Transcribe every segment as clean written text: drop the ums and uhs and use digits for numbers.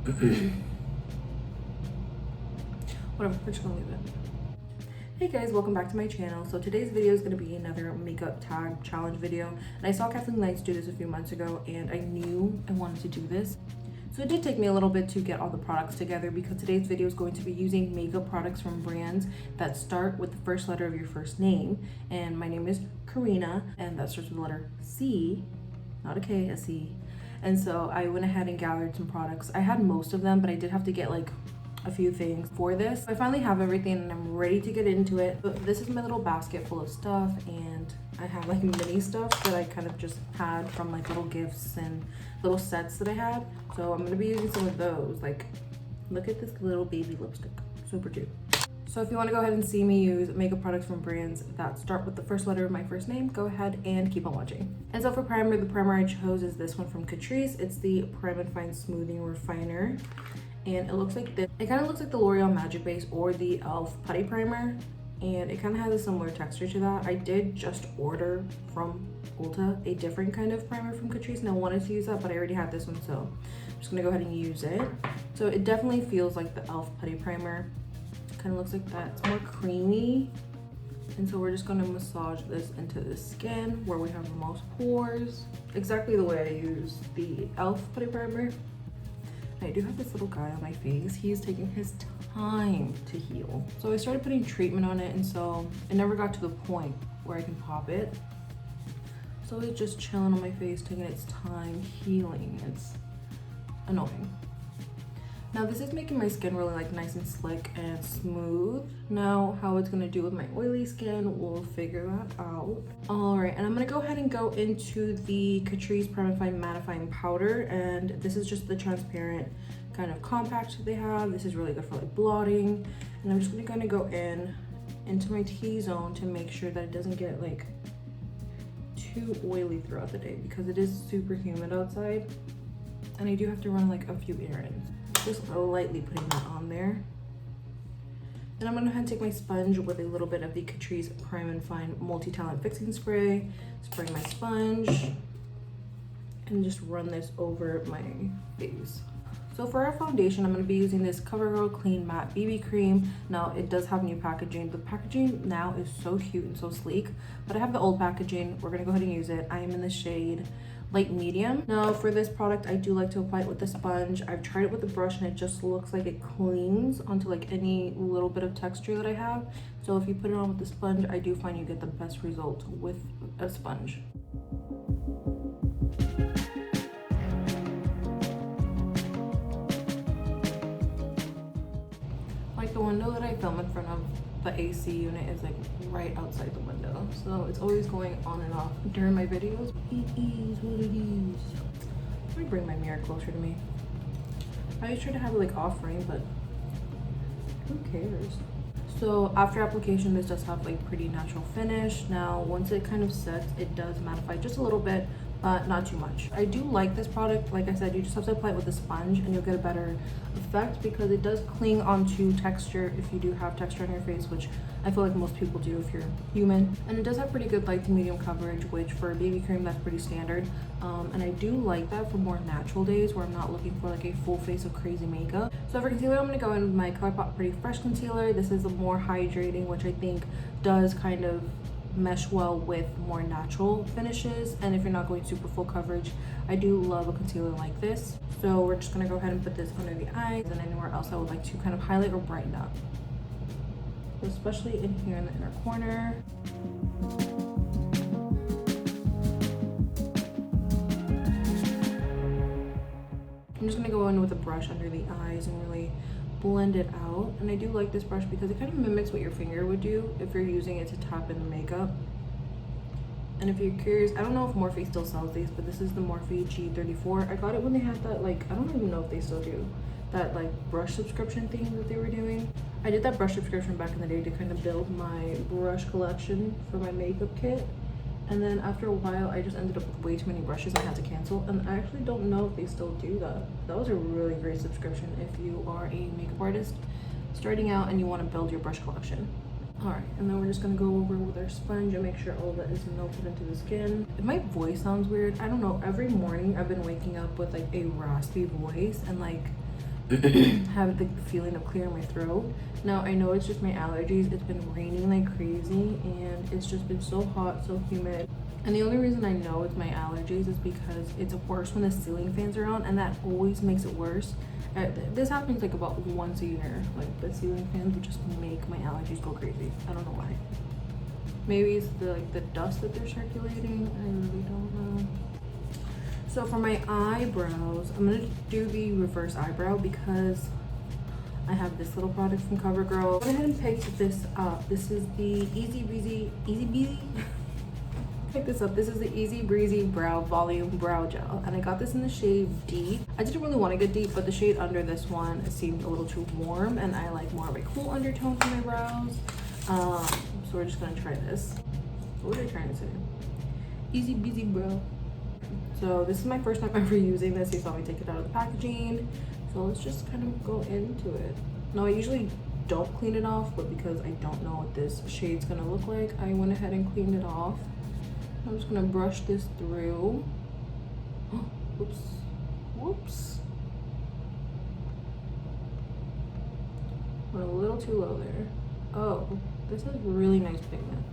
Whatever, we're just gonna leave it. Hey guys, welcome back to my channel. So today's video is going to be another makeup tag challenge video, and I saw KathleenLights do this a few months ago and I knew I wanted to do this. So it did take me a little bit to get all the products together because today's video is going to be using makeup products from brands that start with the first letter of your first name, and my name is Corina and that starts with the letter C, not a K, a C. And so I went ahead and gathered some products. I had most of them, but I did have to get like a few things for this. I finally have everything and I'm ready to get into it. But this is my little basket full of stuff, and I have like mini stuff that I kind of just had from like little gifts and little sets that I had. So I'm gonna be using some of those. Like, look at this little baby lipstick, super cute. So if you want to go ahead and see me use makeup products from brands that start with the first letter of my first name, go ahead and keep on watching. And so for primer, the primer I chose is this one from Catrice. It's the Mattifying Smoothing Refiner. And it looks like this. It kind of looks like the L'Oreal Magic Base or the e.l.f. Putty Primer, and it kind of has a similar texture to that. I did just order from Ulta a different kind of primer from Catrice, and I wanted to use that, but I already had this one, so I'm just gonna go ahead and use it. So it definitely feels like the e.l.f. Putty Primer. It kind of looks like that. It's more creamy, and so we're just gonna massage this into the skin where we have the most pores, exactly the way I use the e.l.f. Putty Primer. I do have this little guy on my face. He's taking his time to heal. So I started putting treatment on it, and so it never got to the point where I can pop it. So it's just chilling on my face, taking its time healing. It's annoying. Now this is making my skin really like nice and slick and smooth. Now how it's gonna do with my oily skin, we'll figure that out. All right, and I'm gonna go ahead and go into the Catrice Mattifying Powder, and this is just the transparent kind of compact they have. This is really good for like blotting, and I'm just gonna go into my T-zone to make sure that it doesn't get like too oily throughout the day because it is super humid outside, and I do have to run like a few errands. Just lightly putting that on there. Then I'm gonna go ahead and take my sponge with a little bit of the Catrice Prime and Fine Multitalent Fixing Spray, spray my sponge, and just run this over my face. So for our foundation, I'm gonna be using this Covergirl Clean Matte BB Cream. Now it does have new packaging. The packaging now is so cute and so sleek, but I have the old packaging. We're gonna go ahead and use it. I am in the shade light medium. Now for this product, I do like to apply it with the sponge. I've tried it with the brush and it just looks like it clings onto like any little bit of texture that I have. So if you put it on with the sponge, I do find you get the best result with a sponge. Like the window that I film in front of the AC unit is like right outside the window, so it's always going on and off during my videos. It is what it is. Let me bring my mirror closer to me. I always try to have it like off frame, but who cares? So after application, this does have like pretty natural finish. Now once it kind of sets, it does mattify just a little bit, but not too much. I do like this product. Like I said, you just have to apply it with a sponge and you'll get a better effect because it does cling onto texture if you do have texture on your face, which I feel like most people do if you're human. And it does have pretty good light to medium coverage, which for a BB cream, that's pretty standard. And I do like that for more natural days where I'm not looking for like a full face of crazy makeup. So for concealer, I'm gonna go in with my Colourpop Pretty Fresh Concealer. This is a more hydrating, which I think does kind of mesh well with more natural finishes. And if you're not going super full coverage, I do love a concealer like this. So we're just gonna go ahead and put this under the eyes and anywhere else I would like to kind of highlight or brighten up, especially in here in the inner corner. I'm just gonna go in with a brush under the eyes and really blend it out. And I do like this brush because it kind of mimics what your finger would do if you're using it to tap in the makeup. And if you're curious, I don't know if Morphe still sells these, but this is the Morphe G34. I got it when they had that, like, I don't even know if they still do, that like brush subscription thing that they were doing. I did that brush subscription back in the day to kind of build my brush collection for my makeup kit. And then after a while, I just ended up with way too many brushes and had to cancel. And I actually don't know if they still do that. That was a really great subscription if you are a makeup artist starting out and you want to build your brush collection. All right, and then we're just gonna go over with our sponge and make sure all of that is melted into the skin. If my voice sounds weird, I don't know. Every morning I've been waking up with like a raspy voice, and like have the feeling of clearing my throat. Now I know it's just my allergies. It's been raining like crazy and it's just been so hot, so humid. And the only reason I know it's my allergies is because it's worse when the ceiling fans are on, and that always makes it worse. This happens like about once a year. Like the ceiling fans would just make my allergies go crazy. I don't know why. Maybe it's the dust that they're circulating. I really don't know. So for my eyebrows, I'm gonna do the reverse eyebrow because I have this little product from Covergirl. I went ahead and picked this up. This is the Easy Breezy. Pick this up. This is the Easy Breezy Brow Volume Brow Gel, and I got this in the shade D. I didn't really want to get deep, but the shade under this one seemed a little too warm, and I like more of a cool undertone for my brows. So we're just gonna try this. What was I trying to say? Easy Breezy Brow. So this is my first time ever using this. You saw me take it out of the packaging. So let's just kind of go into it. Now I usually don't clean it off, but because I don't know what this shade's gonna look like, I went ahead and cleaned it off. I'm just gonna brush this through. Whoops. Whoops. Went a little too low there. Oh, this is really nice pigment.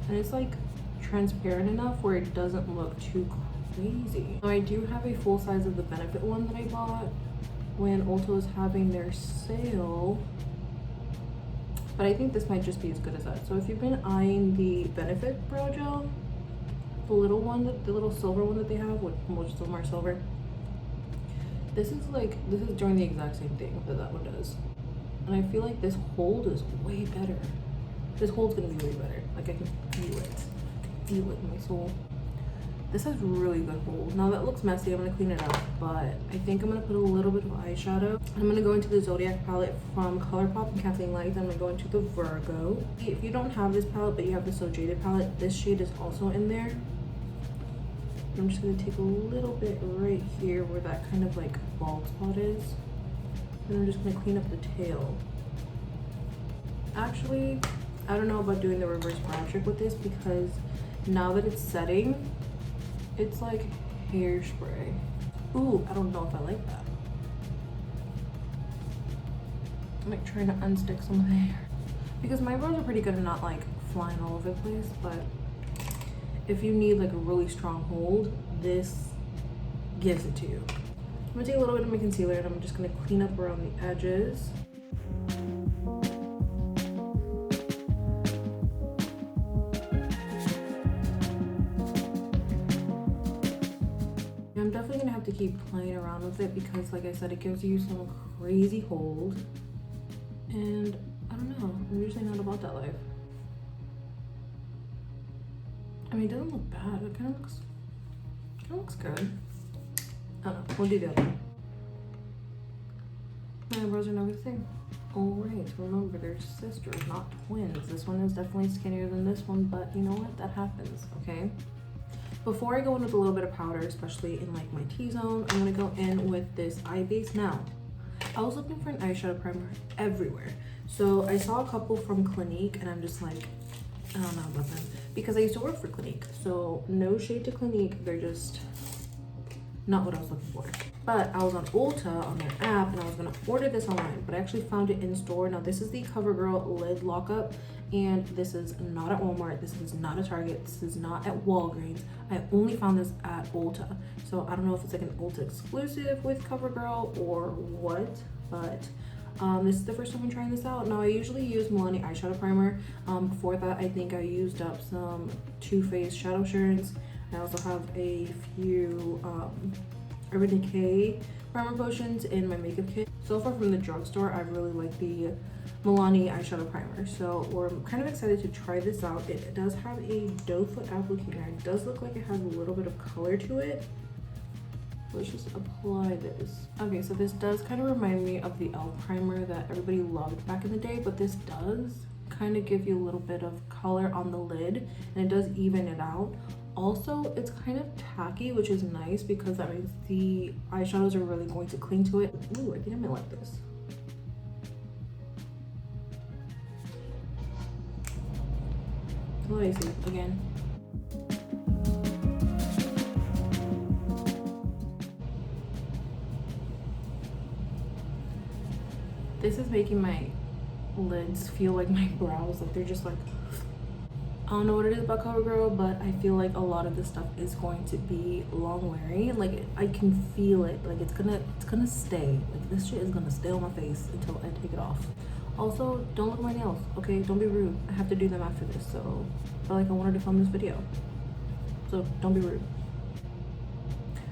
And it's like transparent enough where it doesn't look too crazy. Now, I do have a full size of the Benefit one that I bought when Ulta was having their sale. But I think this might just be as good as that. So if you've been eyeing the Benefit brow gel, the little one, the little silver one that they have, with most of them are silver. This is doing the exact same thing that one does. And I feel like this hold is way better. This hold's gonna be way better. Like I can feel it. I can feel it in my soul. This has really good hold. Now that looks messy, I'm gonna clean it up, but I think I'm gonna put a little bit of eyeshadow. I'm gonna go into the Zodiac palette from Colourpop and KathleenLights. I'm gonna go into the Virgo. If you don't have this palette, but you have the So Jaded palette, this shade is also in there. I'm just gonna take a little bit right here where that kind of like bald spot is. And I'm just gonna clean up the tail. Actually, I don't know about doing the reverse brow trick with this because now that it's setting, it's like hairspray. Ooh, I don't know if I like that. I'm like trying to unstick some of the hair. Because my brows are pretty good at not like flying all over the place, but if you need like a really strong hold, this gives it to you. I'm gonna take a little bit of my concealer and I'm just gonna clean up around the edges. I'm definitely gonna have to keep playing around with it because like I said, it gives you some crazy hold. And I don't know, I'm usually not about that life. I mean, it doesn't look bad. It kind of looks good. I don't know. We'll do the other one. My eyebrows are never the same. Alright, remember they're sisters, not twins. This one is definitely skinnier than this one, but you know what? That happens, okay? Before I go in with a little bit of powder, especially in like my T-zone, I'm gonna go in with this eye base. Now, I was looking for an eyeshadow primer everywhere. So I saw a couple from Clinique and I'm just like, I don't know about them. Because I used to work for Clinique. So no shade to Clinique, they're just not what I was looking for. But I was on Ulta on their app and I was gonna order this online, but I actually found it in store. Now this is the Covergirl lid lockup, and this is not at Walmart, this is not at Target, this is not at Walgreens. I only found this at Ulta. So I don't know if it's like an Ulta exclusive with Covergirl or what, but this is the first time I'm trying this out. Now I usually use Milani eyeshadow primer. Before that, I think I used up some Too Faced shadow shards. I also have a few Urban Decay primer potions in my makeup kit. So far from the drugstore, I really like the Milani eyeshadow primer. So we're kind of excited to try this out. It does have a doe foot applicator. It does look like it has a little bit of color to it. Let's just apply this. Okay, so this does kind of remind me of the e.l.f. primer that everybody loved back in the day, but this does kind of give you a little bit of color on the lid, and it does even it out. Also, it's kind of tacky, which is nice because that means the eyeshadows are really going to cling to it. Ooh, I think I might like this. Let me see again. This is making my lids feel like my brows, like they're just like, I don't know what it is about Covergirl, but I feel like a lot of this stuff is going to be long wearing. Like I can feel it, like it's gonna stay. Like this shit is gonna stay on my face until I take it off. Also, don't look at my nails, okay? Don't be rude. I have to do them after this, so I feel like I wanted to film this video, so don't be rude.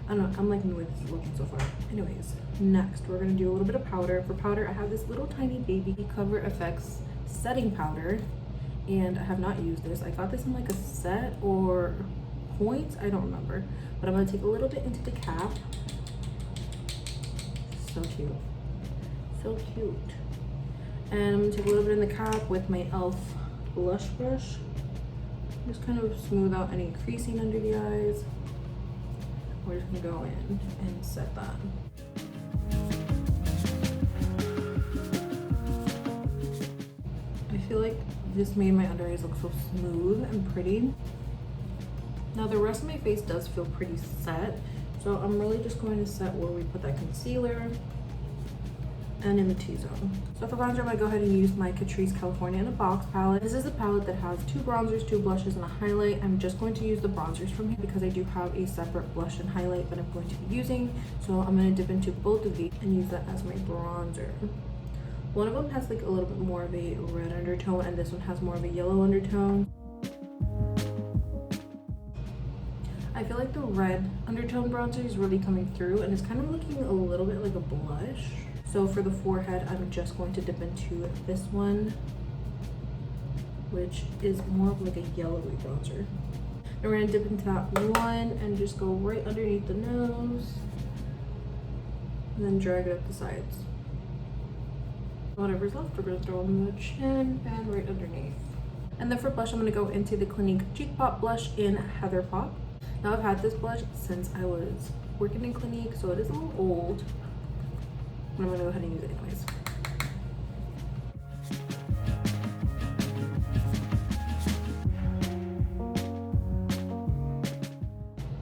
I don't know, I'm liking the way this is looking so far. Anyways, next we're gonna do a little bit of powder. For powder, I have this little tiny baby Cover FX setting powder, and I have not used this. I got this in like a set or points, I don't remember, but I'm gonna take a little bit into the cap. So cute, so cute. And I'm gonna take a little bit in the cap with my e.l.f. blush brush. Just kind of smooth out any creasing under the eyes. We're just gonna go in and set that. I feel like this made my under eyes look so smooth and pretty. Now the rest of my face does feel pretty set, so I'm really just going to set where we put that concealer and in the T-zone. So for bronzer, I'm gonna go ahead and use my Catrice California in a Box palette. This is a palette that has 2 bronzers, 2 blushes, and a highlight. I'm just going to use the bronzers from here because I do have a separate blush and highlight that I'm going to be using. So I'm gonna dip into both of these and use that as my bronzer. One of them has like a little bit more of a red undertone, and this one has more of a yellow undertone. I feel like the red undertone bronzer is really coming through, and it's kind of looking a little bit like a blush. So for the forehead, I'm just going to dip into this one, which is more of like a yellowy bronzer. And we're gonna dip into that one and just go right underneath the nose, and then drag it up the sides. Whatever's left, we're gonna throw on the chin and right underneath. And then for blush, I'm gonna go into the Clinique Cheek Pop blush in Heather Pop. Now I've had this blush since I was working in Clinique, so it is a little old. I'm gonna go ahead and use it anyways.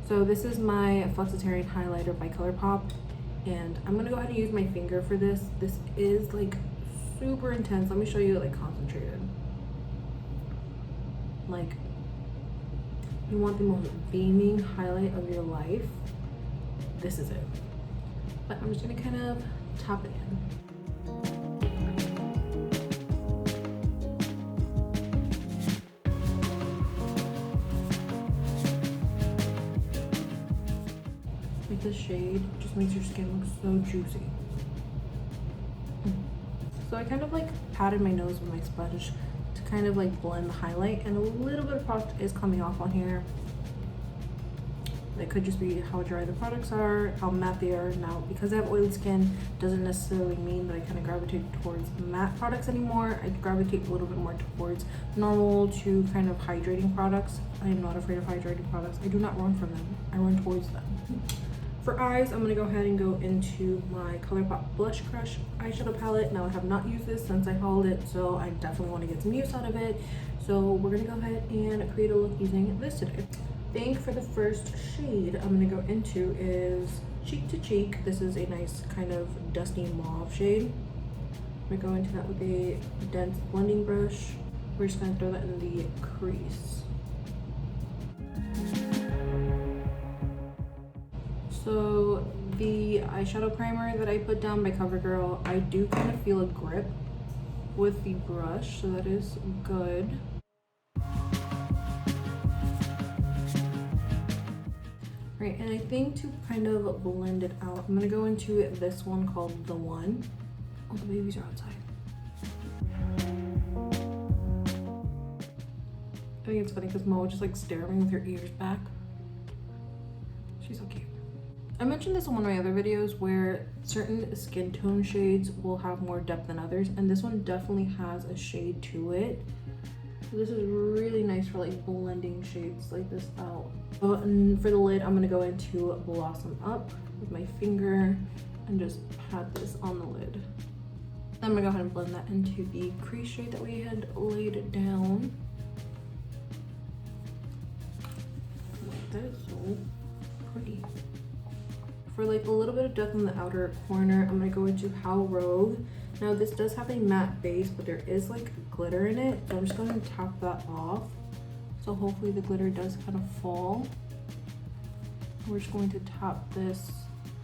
So this is my Flexitarian highlighter by Colourpop, and I'm gonna go ahead and use my finger for this. This is like super intense. Let me show you it like concentrated. Like, you want the most beaming highlight of your life, this is it. But I'm just gonna kind of tap it in. Like this shade just makes your skin look so juicy. So I kind of like patted my nose with my sponge to kind of like blend the highlight, and a little bit of product is coming off on here. It could just be how dry the products are, how matte they are. Now, because I have oily skin, doesn't necessarily mean that I kind of gravitate towards matte products anymore. I gravitate a little bit more towards normal to kind of hydrating products. I am not afraid of hydrating products. I do not run from them. I run towards them. For eyes, I'm gonna go ahead and go into my Colourpop Blush Crush eyeshadow palette. Now, I have not used this since I hauled it, so I definitely want to get some use out of it. So we're gonna go ahead and create a look using this today. I think for the first shade I'm going to go into is Cheek to Cheek. This is a nice kind of dusty mauve shade. I'm going to go into that with a dense blending brush. We're just going to throw that in the crease. So the eyeshadow primer that I put down by Covergirl, I do kind of feel a grip with the brush, so that is good. Right, and I think to kind of blend it out, I'm gonna go into this one called The One. Oh, the babies are outside. I think it's funny because Mo just like staring with her ears back. She's so cute. I mentioned this in one of my other videos where certain skin tone shades will have more depth than others, and this one definitely has a shade to it. So this is really nice for like blending shades like this out. So, and for the lid, I'm gonna go into Blossom Up with my finger and just pat this on the lid. I'm gonna go ahead and blend that into the crease shade that we had laid down. That is so pretty. For like a little bit of depth on the outer corner, I'm gonna go into How Rogue. Now this does have a matte base, but there is like glitter in it, so I'm just going to tap that off. So hopefully the glitter does kind of fall. We're just going to tap this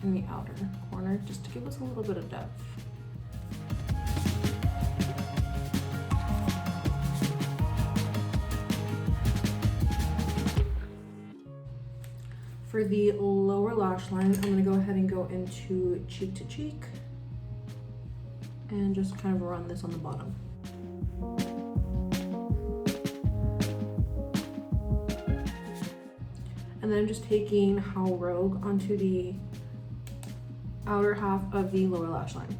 in the outer corner just to give us a little bit of depth. For the lower lash line, I'm gonna go ahead and go into cheek to cheek and just kind of run this on the bottom. And then I'm just taking How Rogue onto the outer half of the lower lash line.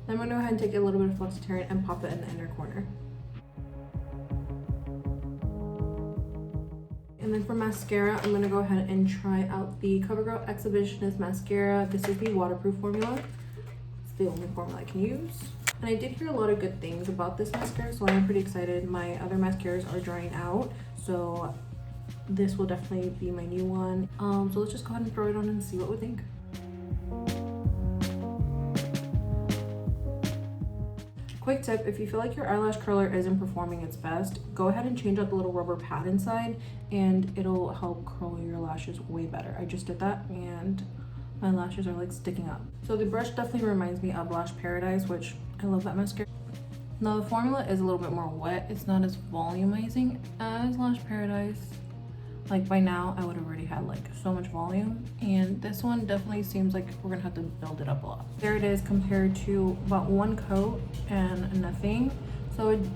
Then I'm gonna go ahead and take a little bit of Flexitarian and pop it in the inner corner. And then for mascara, I'm gonna go ahead and try out the Covergirl Exhibitionist Mascara. This is the waterproof formula. It's the only formula I can use. And I did hear a lot of good things about this mascara, so I'm pretty excited. My other mascaras are drying out, so this will definitely be my new one. So let's just go ahead and throw it on and see what we think. Quick tip, if you feel like your eyelash curler isn't performing its best, go ahead and change out the little rubber pad inside and it'll help curl your lashes way better. I just did that and my lashes are like sticking up. So the brush definitely reminds me of Lash Paradise, which I love that mascara. Now the formula is a little bit more wet. It's not as volumizing as Lash Paradise. Like by now I would have already had like so much volume, and this one definitely seems like we're gonna have to build it up a lot. There it is compared to about one coat and nothing. So it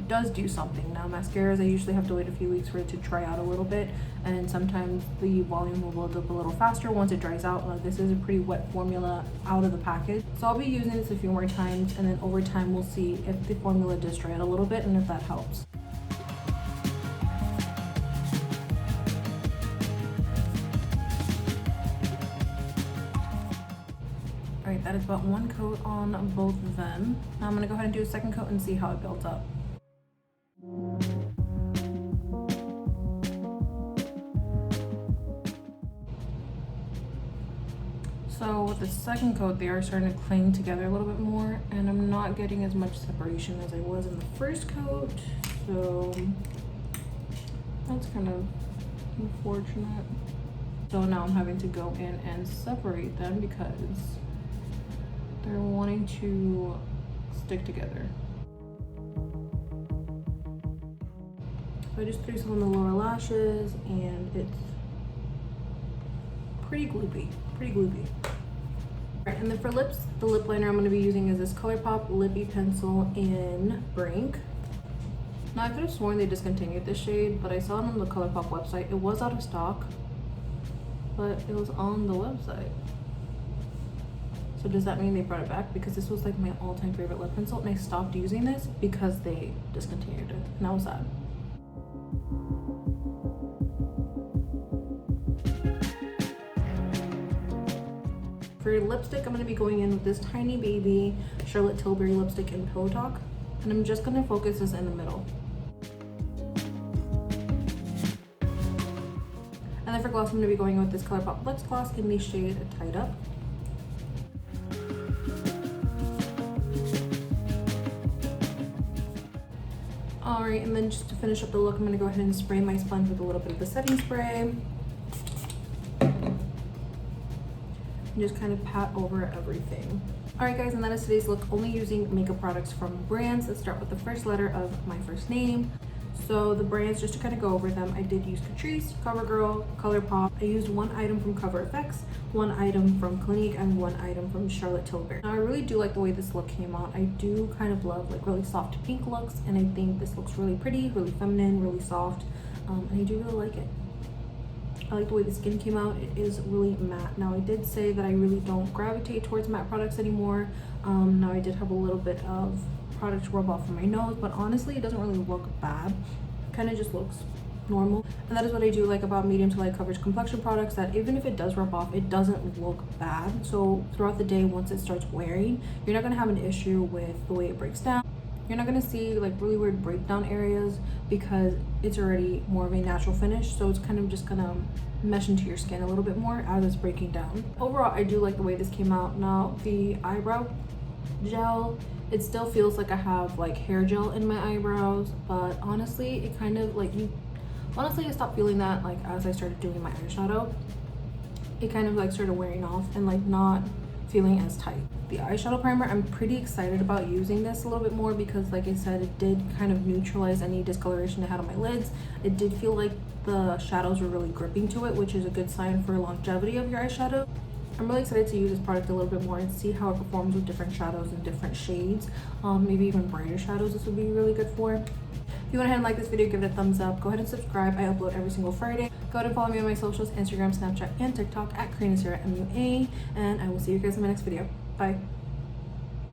does do something. Now mascaras, I usually have to wait a few weeks for it to dry out a little bit, and sometimes the volume will build up a little faster once it dries out. Now this is a pretty wet formula out of the package, so I'll be using this a few more times, and then over time we'll see if the formula does dry out a little bit and if that helps. Alright, that is about one coat on both of them. Now I'm going to go ahead and do a second coat and see how it builds up. So with the second coat, they are starting to cling together a little bit more, and I'm not getting as much separation as I was in the first coat, so that's kind of unfortunate. So now I'm having to go in and separate them because they're wanting to stick together. So I just threw some on the lower lashes and it's pretty gloopy, Alright, and then for lips, the lip liner I'm going to be using is this Colourpop Lippy Pencil in Brink. Now I could have sworn they discontinued this shade, but I saw it on the Colourpop website. It was out of stock, but it was on the website. So does that mean they brought it back? Because this was like my all-time favorite lip pencil, and I stopped using this because they discontinued it, and that was sad. For lipstick, I'm going to be going in with this Tiny Baby Charlotte Tilbury lipstick in Pillow Talk, and I'm just going to focus this in the middle. And then for gloss, I'm going to be going with this Colourpop Luxe Gloss in the shade Tied Up. Alright, and then just to finish up the look, I'm going to go ahead and spray my sponge with a little bit of the setting spray. And just kind of pat over everything. Alright guys, and that is today's look, only using makeup products from brands. Let's start with the first letter of my first name. So the brands, just to kind of go over them, I did use Catrice, Covergirl, Colourpop. I used one item from Cover FX, one item from Clinique, and one item from Charlotte Tilbury. Now I really do like the way this look came out. I do kind of love like really soft pink looks, and I think this looks really pretty, really feminine, really soft, and I do really like it. I like the way the skin came out. It is really matte. Now I did say that I really don't gravitate towards matte products anymore. Now I did have a little bit of product to rub off from my nose, but honestly it doesn't really look bad. It kind of just looks normal, and that is what I do like about medium to light coverage complexion products, that even if it does rub off, it doesn't look bad. So throughout the day, once it starts wearing, you're not going to have an issue with the way it breaks down You're not gonna see like really weird breakdown areas because it's already more of a natural finish, so it's kind of just gonna mesh into your skin a little bit more as it's breaking down. Overall, I do like the way this came out. Now the eyebrow gel, it still feels like I have like hair gel in my eyebrows, but honestly it kind of like I stopped feeling that like as I started doing my eyeshadow. It kind of like started wearing off and like not feeling as tight. The eyeshadow primer, I'm pretty excited about using this a little bit more because like I said, it did kind of neutralize any discoloration I had on my lids. It did feel like the shadows were really gripping to it, which is a good sign for longevity of your eyeshadow. I'm really excited to use this product a little bit more and see how it performs with different shadows and different shades. Maybe even brighter shadows this would be really good for. If you went ahead and like this video, give it a thumbs up. Go ahead and subscribe. I upload every single Friday. Go ahead and follow me on my socials, Instagram, Snapchat, and TikTok at Corina MUA. And I will see you guys in my next video. Bye.